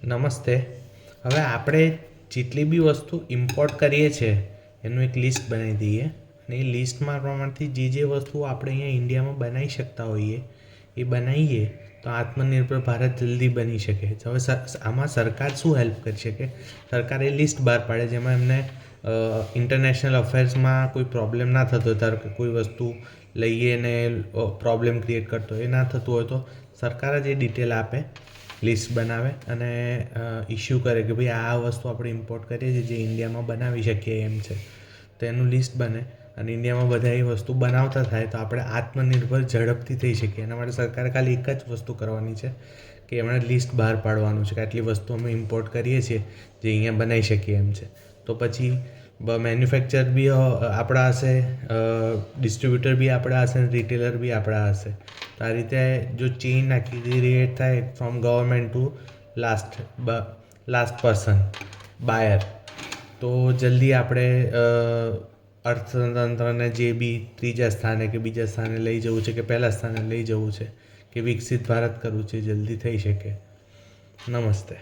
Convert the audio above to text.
નમસ્તે. હવે આપણે જેટલી બી વસ્તુ ઇમ્પોર્ટ કરીએ છીએ એનું એક લિસ્ટ બનાવી દઈએ અને એ લિસ્ટમાં પ્રમાણથી જે વસ્તુઓ આપણે અહીંયા ઇન્ડિયામાં બનાવી શકતા હોઈએ એ બનાવીએ તો આત્મનિર્ભર ભારત જલ્દી બની શકે. હવે આમાં સરકાર શું હેલ્પ કરી શકે? સરકાર એ લિસ્ટ બહાર પાડે જેમાં એમને ઇન્ટરનેશનલ અફેર્સમાં કોઈ પ્રોબ્લેમ ના થતો હોય, ધારો કે કોઈ વસ્તુ લઈએ ને પ્રોબ્લેમ ક્રિએટ કરતો હોય, એ ના થતું હોય તો સરકાર જ એ ડિટેલ આપે, લિસ્ટ બનાવે અને ઇસ્યુ કરે કે ભાઈ આ વસ્તુ આપણે ઇમ્પોર્ટ કરીએ છીએ જે ઇન્ડિયામાં બનાવી શકીએ એમ છે, તો એનું લિસ્ટ બને અને ઇન્ડિયામાં બધા એ વસ્તુ બનાવતા થાય તો આપણે આત્મનિર્ભર ઝડપથી થઈ શકીએ. એના માટે સરકારે ખાલી એક જ વસ્તુ કરવાની છે કે એમણે લિસ્ટ બહાર પાડવાનું છે કે આટલી વસ્તુ અમે ઇમ્પોર્ટ કરીએ છીએ જે અહીંયા બનાવી શકીએ એમ છે. તો પછી મેન્યુફેક્ચર બી આપણા હશે, ડિસ્ટ્રીબ્યુટર બી આપણા હશે, રિટેલર બી આપણા હશે. તો આ રીતે જો ચેઇન આખી ક્રિએટ થાય from government to last person buyer, તો જલ્દી આપણે અર્થતંત્રને જે બી ત્રીજા સ્થાને કે બીજા સ્થાને લઈ જવું છે કે પહેલાં સ્થાને લઈ જવું છે કે વિકસિત ભારત કરવું છે, જલ્દી થઈ શકે. નમસ્તે.